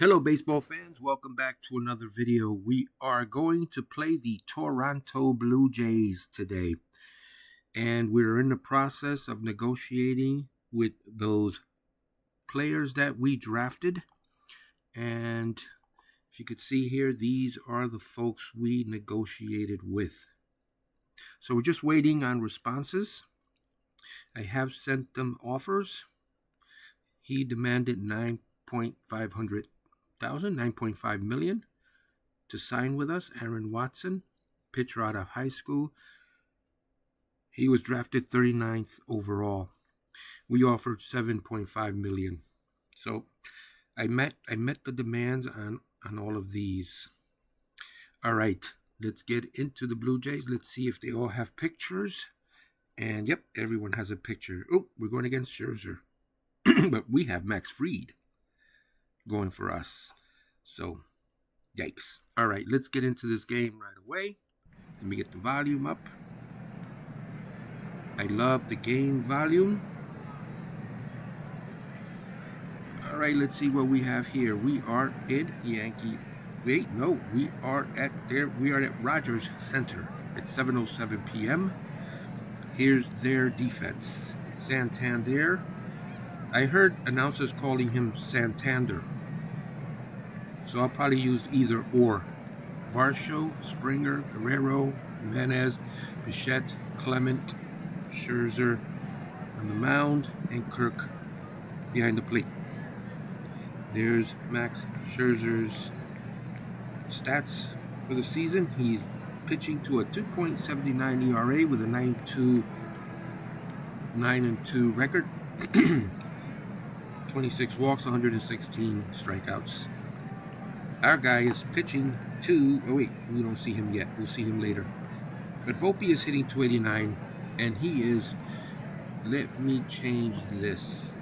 Hello, baseball fans. Welcome back to another video. We are going to play the Toronto Blue Jays today. And we're in the process of negotiating with those players that we drafted. And if you could see here, these are the folks we negotiated with. So we're just waiting on responses. I have sent them offers. He demanded $9.5 million to sign with us. Aaron Watson, pitcher out of high school. He was drafted 39th overall. We offered $7.5 million. So I met the demands on all of these. All right, let's get into the Blue Jays. Let's see if they all have pictures. And yep, everyone has a picture. Oh, we're going against Scherzer. But we have Max Fried going for us. So, yikes. All right, let's get into this game right away. Let me get the volume up. I love the game volume. All right, let's see what we have here. We are in Yankee. Wait, no, we are at Rogers Center at 7:07 p.m. Here's their defense. Santander. I heard announcers calling him Santander. So I'll probably use either or. Varsho, Springer, Guerrero, Jimenez, Bichette, Clement, Scherzer on the mound, and Kirk behind the plate. There's Max Scherzer's stats for the season. He's pitching to a 2.79 ERA with a 9-2 record. 26 walks, 116 strikeouts. Our guy is pitching to, oh wait, we don't see him yet. We'll see him later. But Volpe is hitting 289, and he is, let me change this.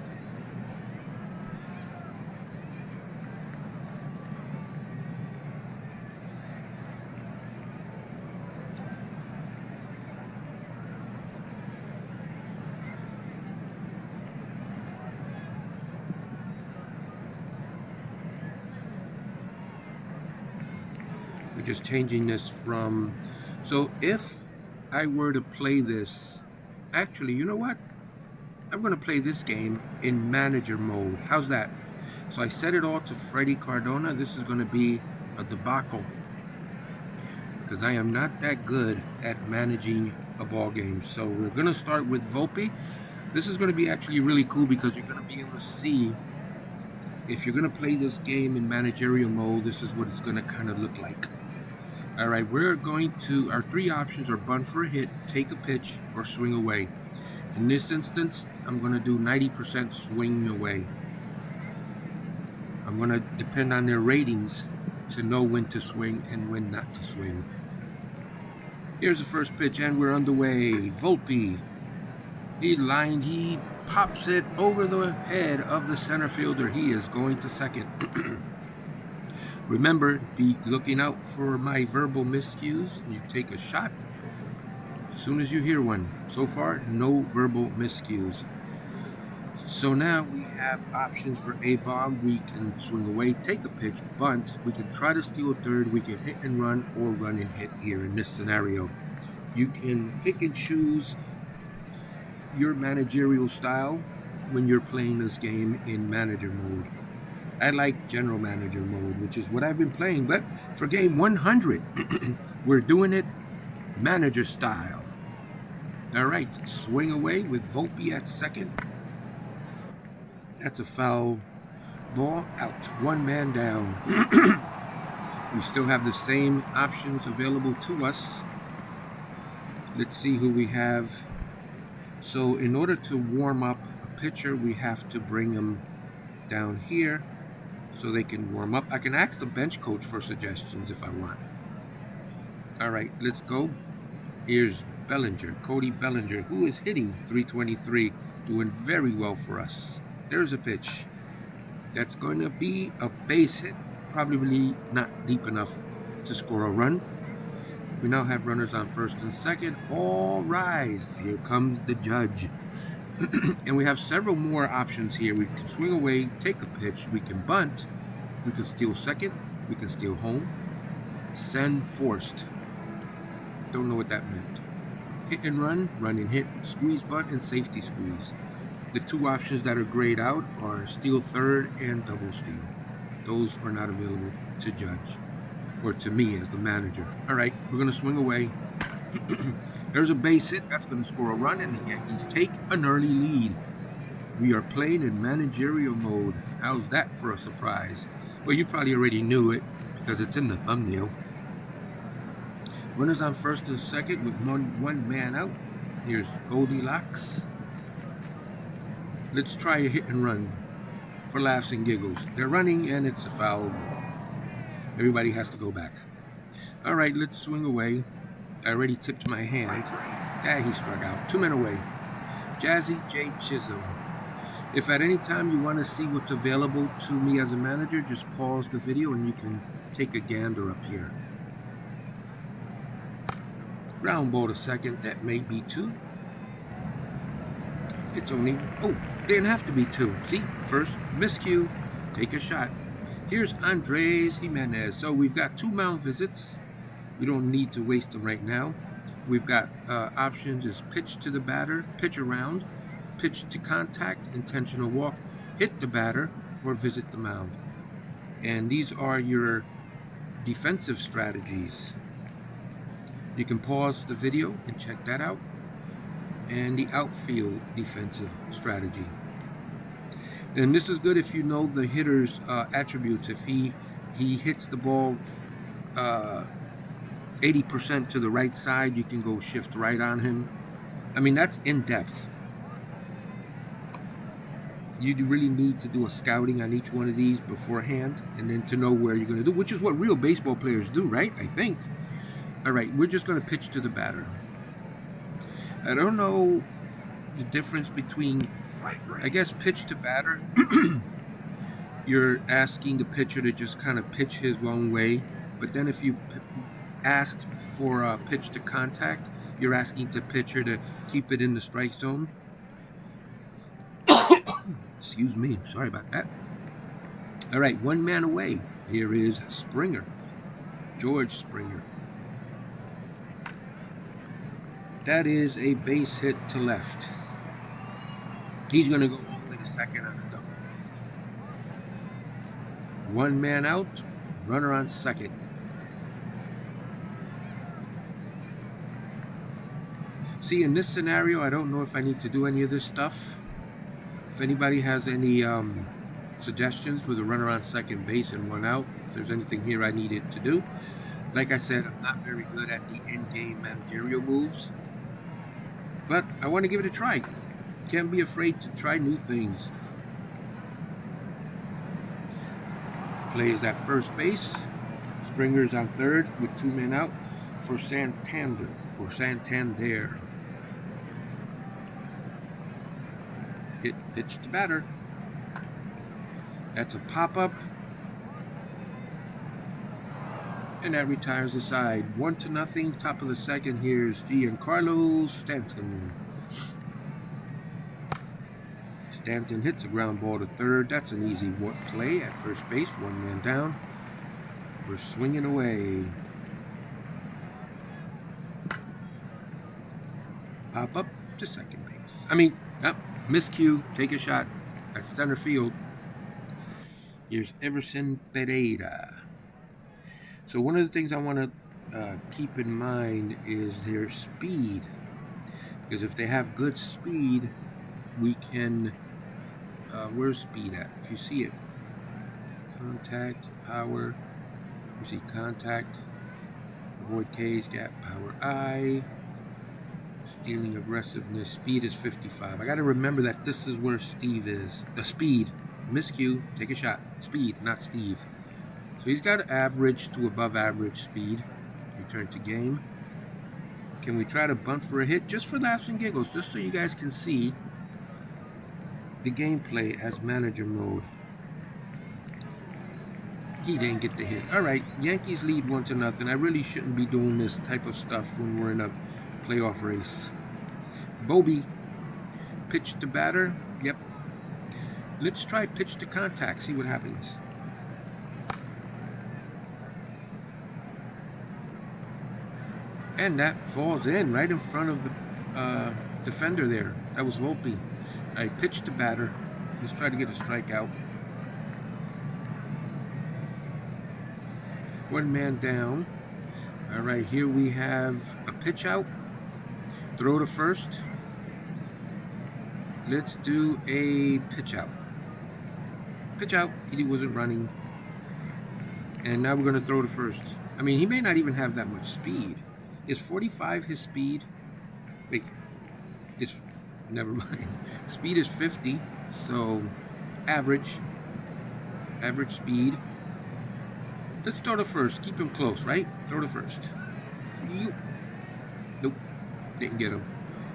We're just changing this from, so if I were to play this, actually, you know what? I'm going to play this game in manager mode. How's that? So I set it all to Freddie Cardona. This is going to be a debacle because I am not that good at managing a ball game. So we're going to start with Volpe. This is going to be actually really cool because you're going to be able to see if you're going to play this game in managerial mode, this is what it's going to kind of look like. All right, we're going to, our three options are bunt for a hit, take a pitch, or swing away. In this instance, I'm going to do 90% swing away. I'm going to depend on their ratings to know when to swing and when not to swing. Here's the first pitch, and we're underway. Volpe. He pops it over the head of the center fielder. He is going to second. Remember, be looking out for my verbal miscues. You take a shot as soon as you hear one. So far, no verbal miscues. So now we have options for A-bomb. We can swing away, take a pitch, bunt. We can try to steal third. We can hit and run or run and hit here in this scenario. You can pick and choose your managerial style when you're playing this game in manager mode. I like general manager mode, which is what I've been playing, but for game 100, we're doing it manager style. All right, swing away with Volpe at second. That's a foul ball, out, one man down. We still have the same options available to us. Let's see who we have. So in order to warm up a pitcher, we have to bring them down here so they can warm up. I can ask the bench coach for suggestions if I want. All right, let's go. Here's Bellinger, Cody Bellinger, who is hitting 323, doing very well for us. There's a pitch. That's going to be a base hit, probably not deep enough to score a run. We now have runners on first and second. All rise. Here comes the judge. And we have several more options here. We can swing away, take a pitch, we can bunt, We can steal second. We can steal home. Send forced. Don't know what that meant. Hit and run, run and hit, squeeze bunt, and safety squeeze. The two options that are grayed out are steal third and double steal. Those are not available to judge, or to me as the manager. All right, we're going to swing away. There's a base hit. That's going to score a run, and the Yankees take an early lead. We are playing in managerial mode. How's that for a surprise? Well, you probably already knew it because it's in the thumbnail. Runners on first and second with one man out. Here's Goldilocks. Let's try a hit and run for laughs and giggles. They're running and it's a foul. Everybody has to go back. All right, let's swing away. I already tipped my hand. He struck out. 2 men away. Jazzy J. Chisholm. If at any time you want to see what's available to me as a manager, just pause the video and you can take a gander up here. Ground ball to second. That may be 2. It's only, didn't have to be 2. See, first miscue, take a shot. Here's Andres Jimenez. So we've got 2 mound visits. We don't need to waste them right now. We've got options is pitch to the batter, pitch around, pitch to contact, intentional walk, hit the batter, or visit the mound. And these are your defensive strategies. You can pause the video and check that out. And the outfield defensive strategy. And this is good if you know the hitter's attributes. If he hits the ball 80% to the right side, you can go shift right on him. I mean, that's in depth. You really need to do a scouting on each one of these beforehand, and then to know where you're going to do, which is what real baseball players do, right? I think. All right, we're just going to pitch to the batter. I don't know the difference between, I guess, pitch to batter. You're asking the pitcher to just kind of pitch his own way. But then if you ask for a pitch to contact, you're asking the pitcher to keep it in the strike zone. Excuse me, sorry about that. All right, 1 man away. Here is Springer, George Springer. That is a base hit to left. He's going to go all the way to second on a double. 1 man out, runner on second. See, in this scenario, I don't know if I need to do any of this stuff. If anybody has any suggestions with a runner on second base and 1 out, if there's anything here I needed to do. Like I said, I'm not very good at the in-game managerial moves. But I want to give it a try. Can't be afraid to try new things. Play is at first base. Springer's on third with 2 men out for Santander. Hit pitch to batter. That's a pop-up. And that retires the side. 1-0, top of the second. Here's Giancarlo Stanton. Stanton hits a ground ball to third. That's an easy play at first base. 1 man down. We're swinging away. Pop up to second base. Miscue. Take a shot. That's center field. Here's Everson Pereira. So one of the things I want to keep in mind is their speed. Because if they have good speed, we can... where's speed at? If you see it. Contact, power. You see contact. Avoid K's, gap, power I. Stealing, aggressiveness. Speed is 55. I got to remember that this is where Steve is. Speed. Miscue. Take a shot. Speed, not Steve. So he's got average to above average speed. Return to game. Can we try to bunt for a hit? Just for laughs and giggles. Just so you guys can see the gameplay as manager mode. He didn't get the hit. Alright, Yankees lead 1-0. I really shouldn't be doing this type of stuff when we're in a playoff race. Bobby. Pitch to batter. Yep. Let's try pitch to contact. See what happens. And that falls in right in front of the defender there. That was Volpe. I pitched to batter. Let's try to get a strikeout. One man down. All right, here we have a pitch out. Throw to first. Let's do a pitch out. Pitch out. He wasn't running. And now we're going to throw to first. I mean, he may not even have that much speed. Is 45 his speed? Wait, it's, never mind. Speed is 50, so average speed. Let's throw to first. Keep him close, right? Throw to first. Nope, didn't get him.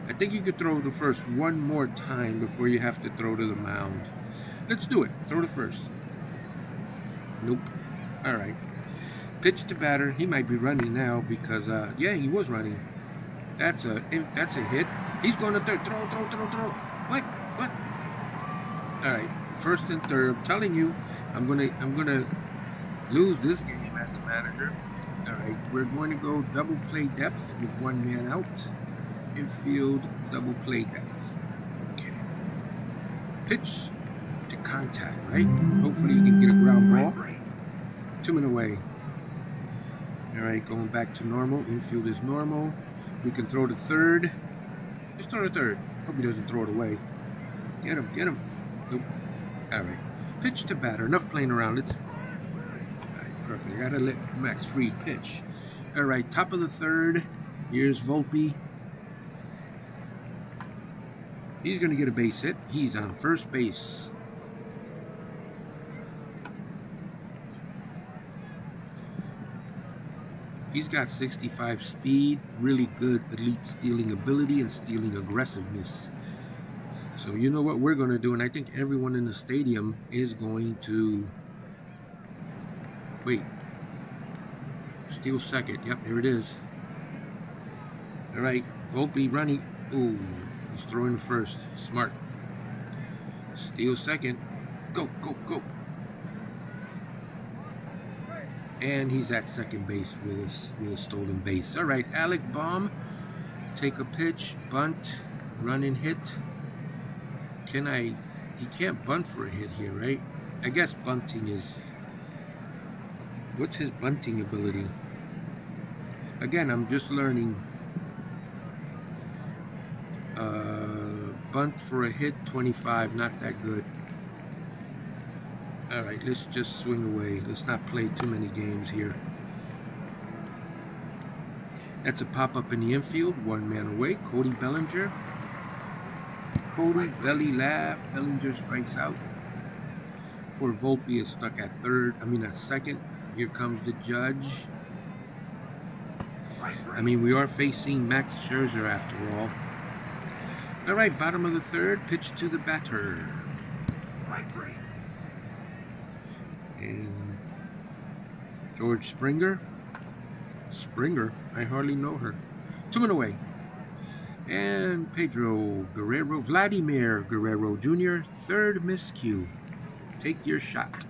I think you could throw to first one more time before you have to throw to the mound. Let's do it. Throw to first. Nope. All right. Pitch to batter. He might be running now because, yeah, he was running. That's a hit. He's going to third. Throw. What? All right. First and third. I'm telling you, I'm gonna lose this game as a manager. All right. We're going to go double play depth with one man out. Infield double play depth. Okay. Pitch to contact. Right. Hopefully he can get a ground ball. 2 men away. All right, going back to normal. Infield is normal. We can throw to third. Just throw to third. Hope he doesn't throw it away. Get him. Nope. All right. Pitch to batter. Enough playing around. All right, perfect. I gotta let Max Fried pitch. All right, top of the third. Here's Volpe. He's gonna get a base hit. He's on first base. He's got 65 speed, really good elite stealing ability and stealing aggressiveness. So you know what we're going to do, and I think everyone in the stadium is going to... Wait. Steal second. Yep, there it is. All right, Volpe running. Ooh, he's throwing first. Smart. Steal second. Go. And he's at second base with a stolen base. All right, Alec Baum, take a pitch, bunt, run and hit. He can't bunt for a hit here, right? I guess bunting is, what's his bunting ability? Again, I'm just learning. Bunt for a hit, 25, not that good. All right, let's just swing away. Let's not play too many games here. That's a pop-up in the infield. One man away. Cody Bellinger. Cody belly laugh. Bellinger strikes out. Poor Volpe is stuck at second. Here comes the judge. I mean, we are facing Max Scherzer after all. All right, bottom of the third. Pitch to the batter. And George Springer. I hardly know her. 2 men away. And Vladimir Guerrero Jr., third miscue. Take your shot.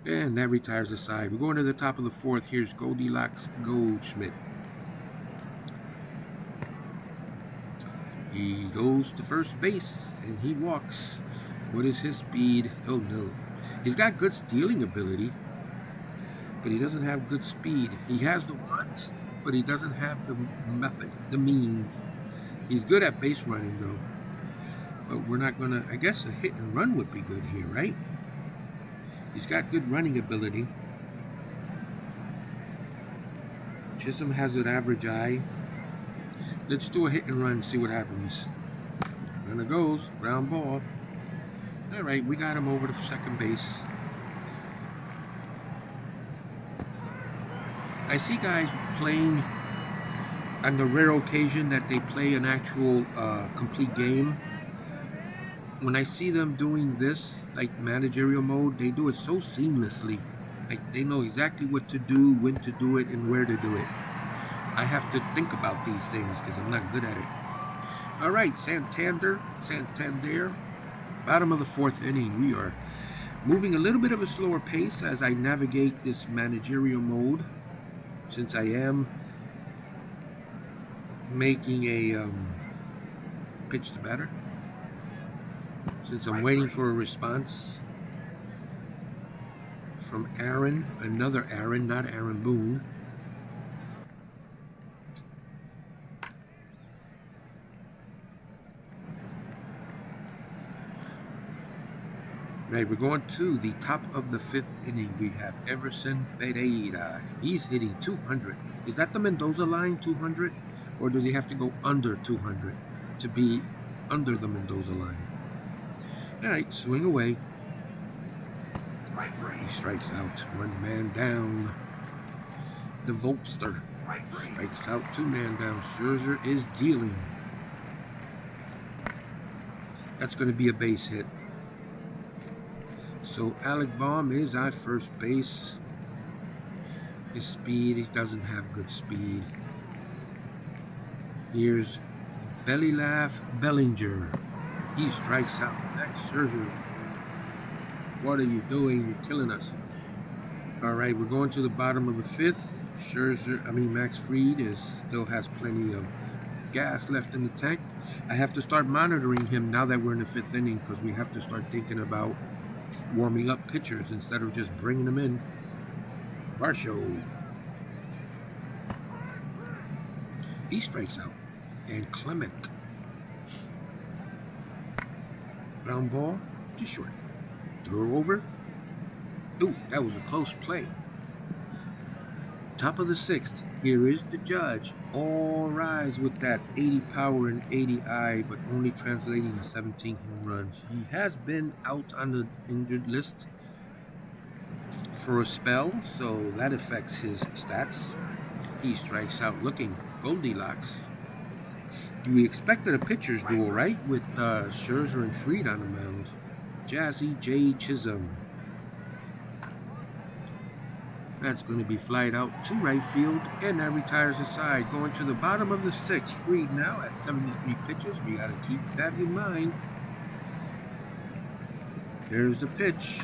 And that retires the side. We're going to the top of the fourth. Here's Goldilocks Goldschmidt. He goes to first base and he walks. What is his speed? Oh no. He's got good stealing ability, but he doesn't have good speed. He has the want, but he doesn't have the method, the means. He's good at base running though. But we're not gonna, I guess a hit and run would be good here, right? He's got good running ability. Chisholm has an average eye. Let's do a hit and run, see what happens. Runner goes, ground ball. All right, we got him over to second base. I see guys playing on the rare occasion that they play an actual complete game. When I see them doing this, like managerial mode, they do it so seamlessly. Like they know exactly what to do, when to do it, and where to do it. I have to think about these things because I'm not good at it. All right, Santander. Bottom of the fourth inning. We are moving a little bit of a slower pace as I navigate this managerial mode. since I am making a pitch to batter, since I'm waiting for a response from Aaron, another Aaron, not Aaron Boone. Right, we're going to the top of the 5th inning. We have Everson Pereira. He's hitting 200. Is that the Mendoza line, 200? Or does he have to go under 200 to be under the Mendoza line? All right, swing away. He strikes out. 1 man down. The Volkster strikes out. 2 man down. Scherzer is dealing. That's going to be a base hit. So Alec Baum is at first base. His speed, he doesn't have good speed. Here's Belly Laugh Bellinger. He strikes out. That's Scherzer. What are you doing? You're killing us. All right, we're going to the bottom of the 5th. Max Fried still has plenty of gas left in the tank. I have to start monitoring him now that we're in the 5th inning, because we have to start thinking about warming up pitchers instead of just bringing them in. Varsho. He strikes out. And Clement. Ground ball to short. Throw over. Ooh, that was a close play. Top of the 6th. Here is the judge. All rise with that 80 power and 80 eye, but only translating to 17 home runs. He has been out on the injured list for a spell, so that affects his stats. He strikes out looking Goldilocks. We expected a pitcher's duel, right? With Scherzer and Fried on the mound. Jazzy J. Chisholm. That's going to be flied out to right field, and that retires the side. Going to the bottom of the 6th. Fried now at 73 pitches. We got to keep that in mind. There's the pitch.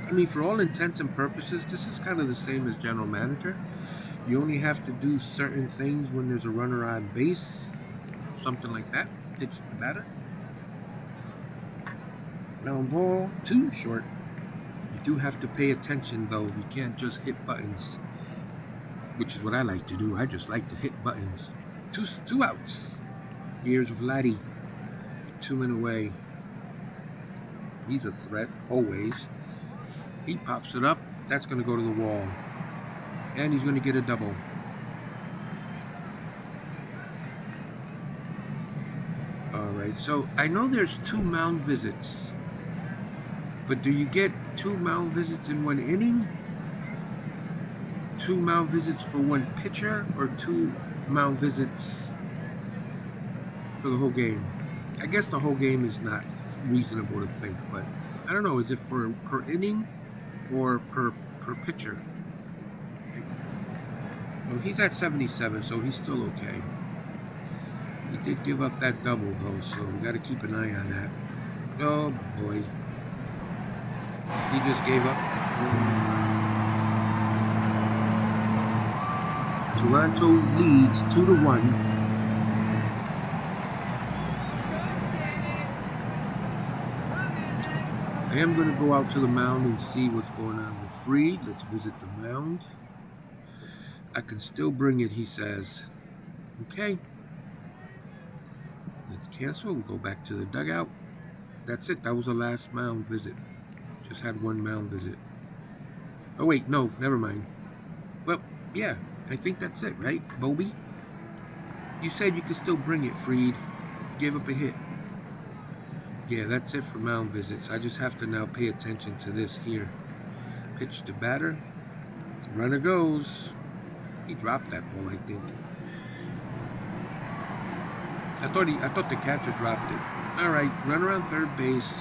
I mean, for all intents and purposes, this is kind of the same as general manager. You only have to do certain things when there's a runner on base, something like that. Pitch to batter. Ground ball too short. You do have to pay attention, though. You can't just hit buttons, which is what I like to do. I just like to hit buttons. Two outs. Here's Vladdy. 2 men away. He's a threat always. He pops it up. That's going to go to the wall. And he's going to get a double. Alright, so I know there's 2 mound visits. But do you get 2 mound visits in 1 inning? 2 mound visits for 1 pitcher? Or 2 mound visits for the whole game? I guess the whole game is not reasonable to think, but I don't know. Is it for per inning or per pitcher? Well, he's at 77, so he's still okay. He did give up that double, though, so we got to keep an eye on that. Oh, boy. He just gave up. Toronto leads 2-1. I am going to go out to the mound and see what's going on with Fried. Let's visit the mound. I can still bring it, he says. Okay. Let's cancel and go back to the dugout. That's it. That was the last mound visit. Just had 1 mound visit. Oh, wait. No, never mind. Well, yeah. I think that's it, right, Bobby? You said you could still bring it, Fried. Gave up a hit. Yeah, that's it for mound visits. I just have to now pay attention to this here. Pitch to batter. Runner goes. He dropped that ball, I think. I thought the catcher dropped it. All right, runner on third base.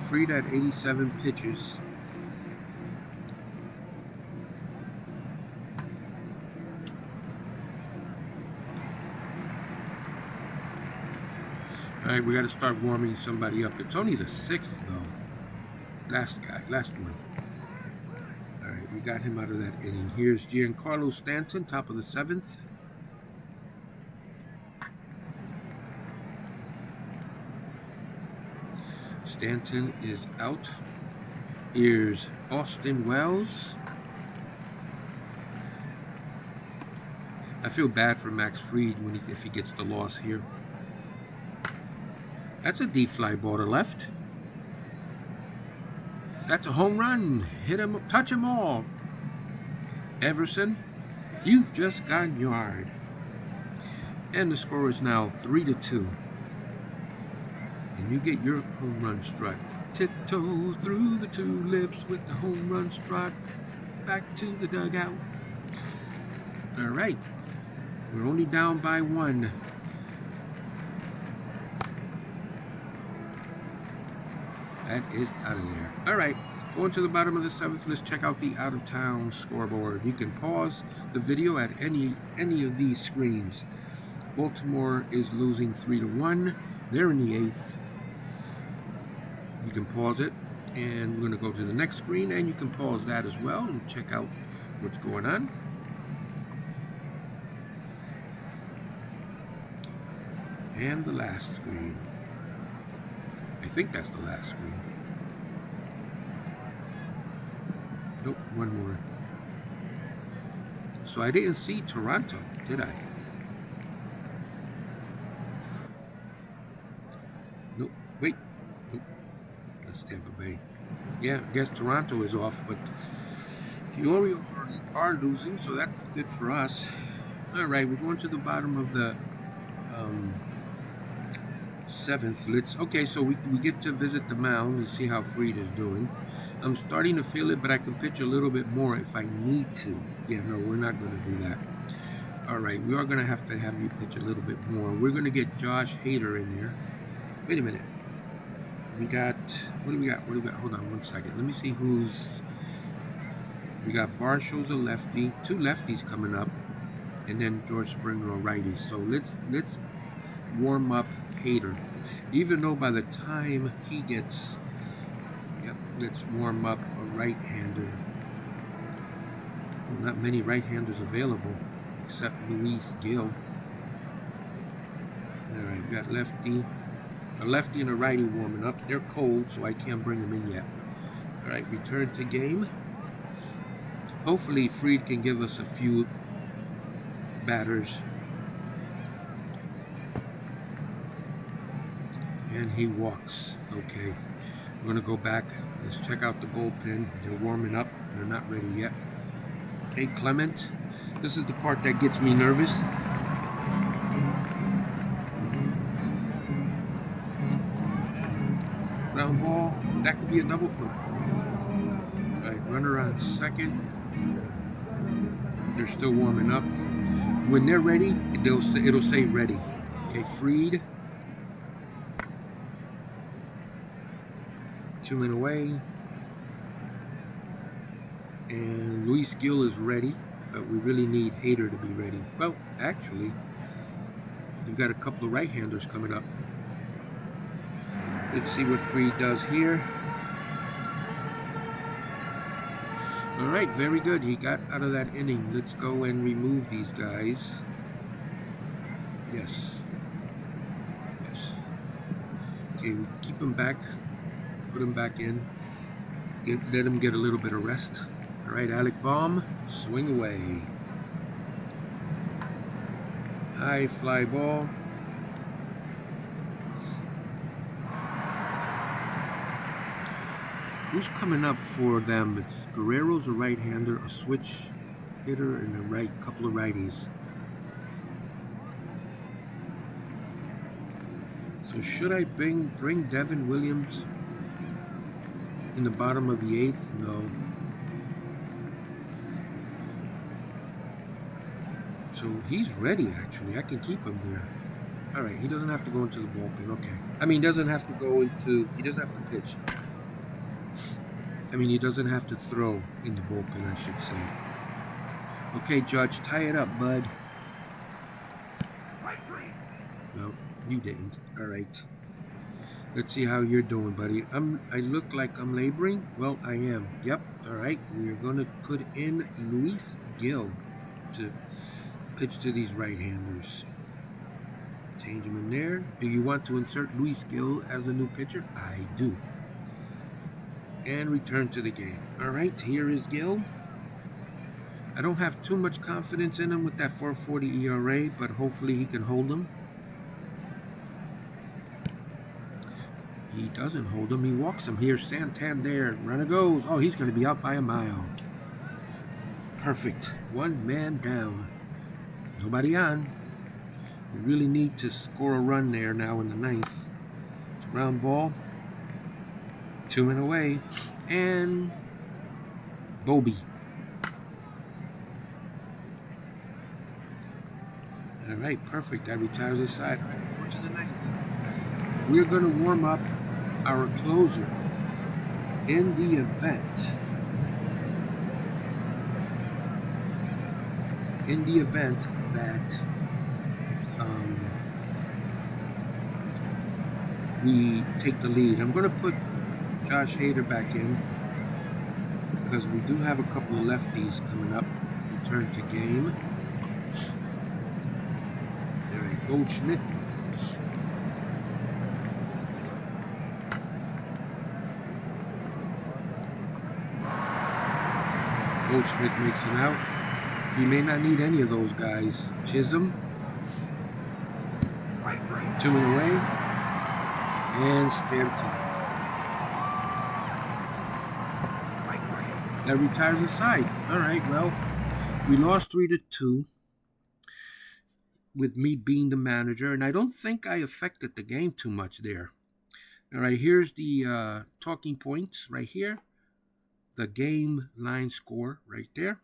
Fried at 87 pitches. All right, we got to start warming somebody up. It's only the 6th, though. Last one. we got him out of that inning. Here's Giancarlo Stanton, top of the 7th. Stanton is out. Here's Austin Wells. I feel bad for Max Fried if he gets the loss here. That's a deep fly ball to left. That's a home run. Hit him, touch him all. Everson, you've just gone yard. And the score is now 3-2. And you get your home run strut. Tiptoe through the tulips with the home run strut. Back to the dugout. All right. We're only down by 1. That is out of there. All right. Going to the bottom of the 7th, let's check out the out-of-town scoreboard. You can pause the video at any of these screens. Baltimore is losing 3-1. They're in the 8th. You can pause it, and we're going to go to the next screen, and you can pause that as well and check out what's going on. And the last screen. I think that's the last screen. Nope, one more. So I didn't see Toronto, did I? Nope, wait. Nope. That's Tampa Bay. Yeah, I guess Toronto is off, but the Orioles are losing, so that's good for us. All right, we're going to the bottom of the 7th. Okay, so we get to visit the mound and see how Fried is doing. I'm starting to feel it, but I can pitch a little bit more if I need to. Yeah, no, we're not going to do that. All right, we are going to have you pitch a little bit more. We're going to get Josh Hader in there. Wait a minute. We got, what do we got? Hold on one second. Let me see we got Varshall's a lefty, 2 lefties coming up, and then George Springer a righty. So let's warm up Hader. Even though by the time he gets, let's warm up a right-hander. Well, not many right-handers available, except Luis Gil. All right, we got a lefty and a righty warming up. They're cold, so I can't bring them in yet. All right, return to game. Hopefully Fried can give us a few batters. And he walks. Okay. We're going to go back. Let's check out the bullpen. They're warming up. They're not ready yet. Okay, Clement. This is the part that gets me nervous. Ground ball. That could be a double play. All right, runner on second. They're still warming up. When they're ready, it'll say ready. Okay, Fried. 2 men away. And Luis Gil is ready, but we really need Hader to be ready. Well, actually, we've got a couple of right-handers coming up. Let's see what Fried does here. All right, very good. He got out of that inning. Let's go and remove these guys. Yes. Okay, we'll keep them back. Put him back in. Let him get a little bit of rest. All right, Alec Baum, swing away. High fly ball. Who's coming up for them? It's Guerrero's a right-hander, a switch hitter, and a couple of righties. So should I bring Devin Williams in the bottom of the 8th? No. So he's ready, actually. I can keep him there. All right, he doesn't have to go into the bullpen. Okay. I mean, he doesn't have to pitch. I mean, he doesn't have to throw in the bullpen, I should say. Okay, Judge, tie it up, bud. No, you didn't. All right. Let's see how you're doing, buddy. I look like I'm laboring. Well, I am. Yep. All right, we're going to put in Luis Gil to pitch to these right-handers. Change him in there. Do you want to insert Luis Gil as a new pitcher? I do. And return to the game. All right, here is Gil. I don't have too much confidence in him with that 4.40 ERA, but hopefully he can hold him. He doesn't hold him. He walks him. Here's Santander. Runner goes. Oh, he's going to be out by a mile. Perfect. One man down. Nobody on. We really need to score a run there now in the ninth. It's a ground ball. 2 men away. And Bobby. All right, perfect. That retires the side. All right, we're to the ninth. We're going to warm up our closer in the event. That we take the lead. I'm going to put Josh Hader back in because we do have a couple of lefties coming up. Return to game. There, Goldschmidt. Goldschmidt makes it out. He may not need any of those guys. Chisholm. 2 men away. And Stanton. That retires the side. All right, well, we lost 3-2 with me being the manager, and I don't think I affected the game too much there. All right, here's the talking points right here. The game line score right there.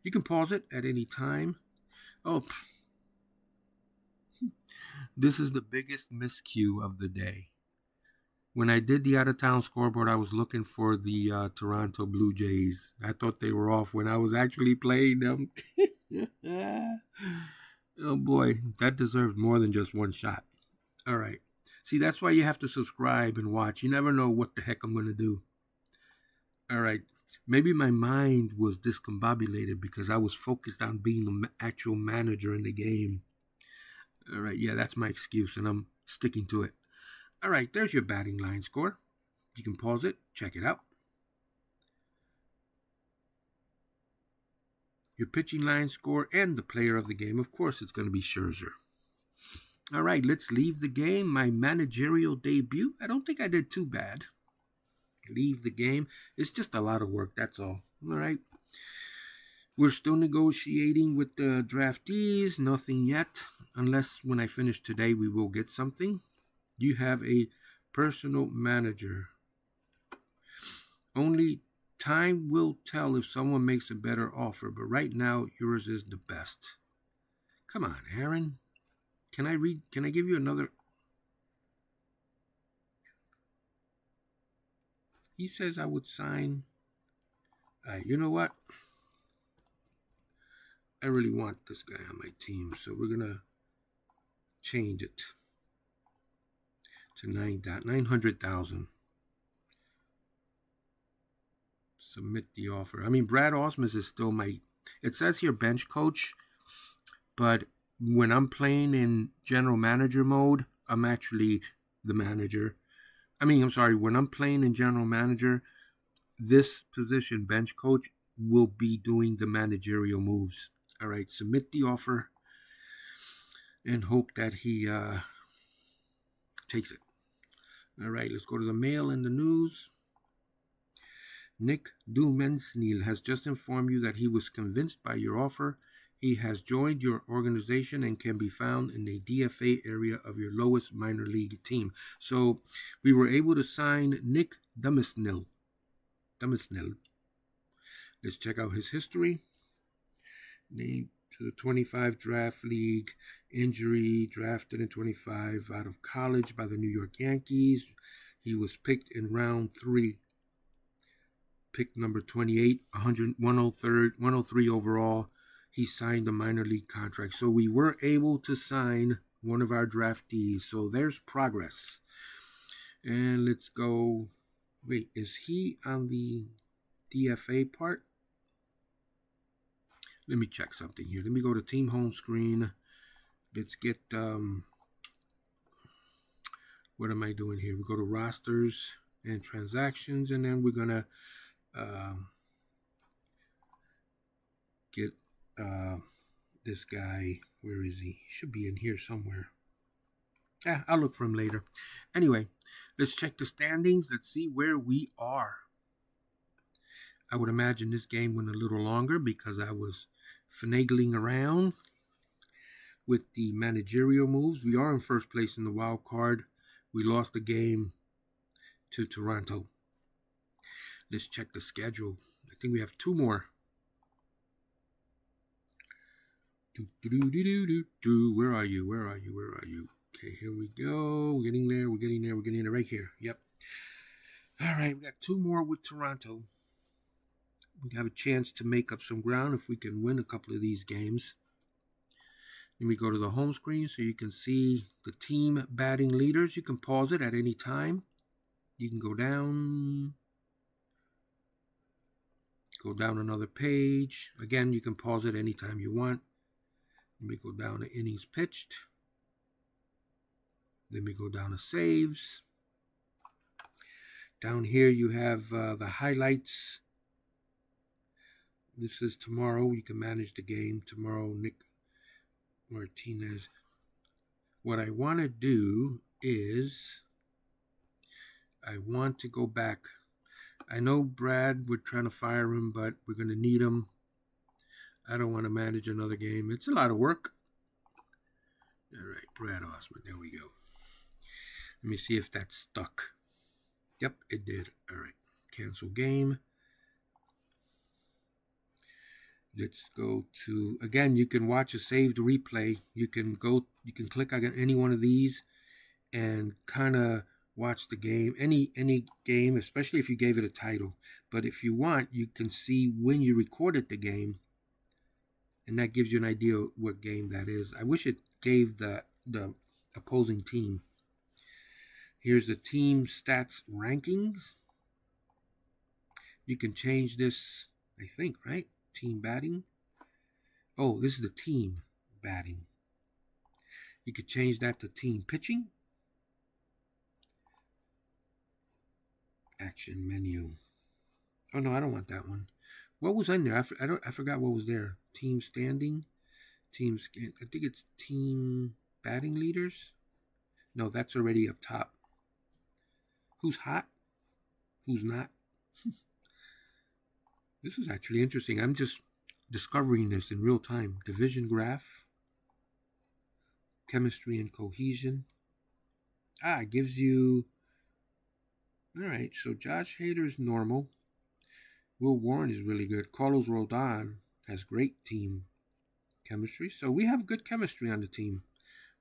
You can pause it at any time. Oh, this is the biggest miscue of the day. When I did the out-of-town scoreboard, I was looking for the Toronto Blue Jays. I thought they were off when I was actually playing them. Oh boy, that deserved more than just one shot. All right. See, that's why you have to subscribe and watch. You never know what the heck I'm going to do. All right. Maybe my mind was discombobulated because I was focused on being the actual manager in the game. All right. Yeah, that's my excuse, and I'm sticking to it. All right. There's your batting line score. You can pause it. Check it out. Your pitching line score and the player of the game. Of course, it's going to be Scherzer. All right. Let's leave the game. My managerial debut. I don't think I did too bad. Leave the game. It's just a lot of work, that's all. All right. We're still negotiating with the draftees. Nothing yet. Unless when I finish today, we will get something. You have a personal manager. Only time will tell if someone makes a better offer, but right now, yours is the best. Come on, Aaron. Can I give you another? He says I would sign. You know what? I really want this guy on my team, so we're going to change it to 900,000. Submit the offer. I mean, Brad Ausmus is still it says here bench coach, but when I'm playing in general manager mode, I'm actually the manager. When I'm playing in general manager, this position, bench coach, will be doing the managerial moves. All right, submit the offer and hope that he takes it. All right, let's go to the mail and the news. Nick Dumensnil has just informed you that he was convinced by your offer. He has joined your organization and can be found in the DFA area of your lowest minor league team. So we were able to sign Nick Dumensnil. Let's check out his history. Named to the 25 draft league, injury, drafted in 25 out of college by the New York Yankees. He was picked in round 3. Pick number 28, 103 overall. He signed a minor league contract. So we were able to sign one of our draftees. So there's progress. And let's go. Wait, is he on the... DFA part. Let me check something here. Let me go to team home screen. Let's get, what am I doing here? We go to rosters and transactions, and then we're going to get this guy. Where is he? He should be in here somewhere. I'll look for him later. Anyway, let's check the standings. Let's see where we are. I would imagine this game went a little longer because I was finagling around with the managerial moves. We are in first place in the wild card. We lost the game to Toronto. Let's check the schedule. I think we have 2 more. Where are you? Where are you? Where are you? Okay, here we go. We're getting there. We're getting there. We're getting there right here. Yep. All right, we got 2 more with Toronto. We have a chance to make up some ground if we can win a couple of these games. Let me go to the home screen so you can see the team batting leaders. You can pause it at any time. You can go down another page. Again, you can pause it anytime you want. Let me go down to innings pitched. Let me go down to saves. Down here you have the highlights. This is tomorrow. You can manage the game tomorrow. Nick Martinez. What I want to do is I want to go back. I know Brad, we're trying to fire him, but we're going to need him. I don't want to manage another game. It's a lot of work. All right, Brad Osman. There we go. Let me see if that's stuck. Yep, it did. All right, cancel game. Let's go to, again, you can watch a saved replay. You can click on any one of these and kind of watch the game, any game, especially if you gave it a title. But if you want, you can see when you recorded the game, and that gives you an idea what game that is. I wish it gave the opposing team. Here's the team stats rankings. You can change this, I think, right? Team batting. Oh, this is the team batting. You could change that to team pitching. Action menu. Oh no, I don't want that one. What was in there? I forgot what was there. Team standing. I think it's team batting leaders. No, that's already up top. Who's hot? Who's not? This is actually interesting. I'm just discovering this in real time. Division graph. Chemistry and cohesion. It gives you... All right, so Josh Hader is normal. Will Warren is really good. Carlos Rodon has great team chemistry. So we have good chemistry on the team.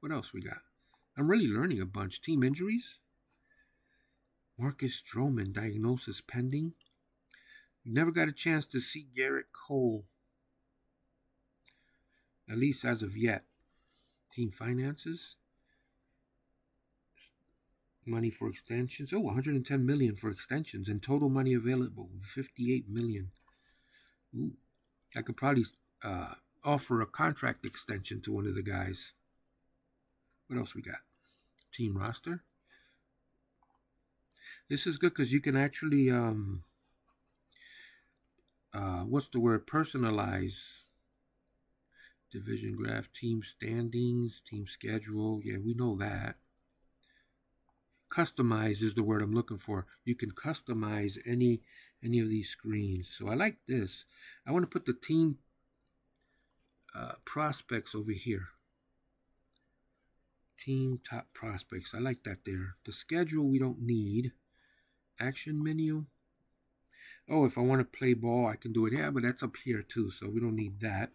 What else we got? I'm really learning a bunch. Team injuries. Marcus Stroman, diagnosis pending. Never got a chance to see Garrett Cole. At least as of yet. Team finances. Money for extensions. 110 million for extensions, and total money available 58 million. Ooh, I could probably offer a contract extension to one of the guys. What else we got? Team roster. This is good because you can actually personalize. Division graph, team standings, team schedule. Yeah, we know that. Customize is the word I'm looking for. You can customize any of these screens. So I like this. I want to put the team prospects over here. Team top prospects. I like that there. The schedule we don't need. Action menu. Oh, if I want to play ball, I can do it here, but that's up here too, so we don't need that.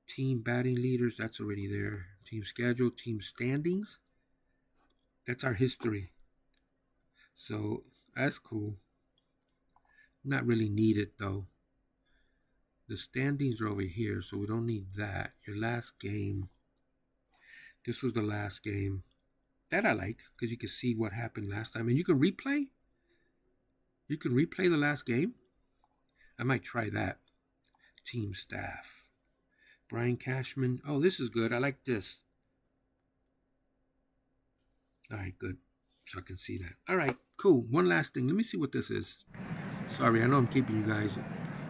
Team batting leaders, that's already there. Team schedule, team standings. That's our history. So that's cool. Not really needed though. The standings are over here, so we don't need that. Your last game. This was the last game. That I like, because you can see what happened last time. And you can replay. You can replay the last game. I might try that. Team staff. Brian Cashman. Oh, this is good. I like this. All right, good. So I can see that. All right, cool. One last thing. Let me see what this is. Sorry, I know I'm keeping you guys.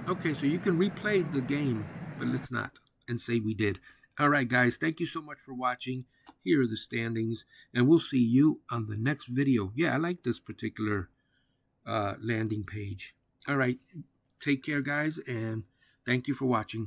Okay, so you can replay the game, but let's not and say we did. All right, guys, thank you so much for watching. Here are the standings, and we'll see you on the next video. Yeah, I like this particular landing page. All right, take care, guys, and thank you for watching.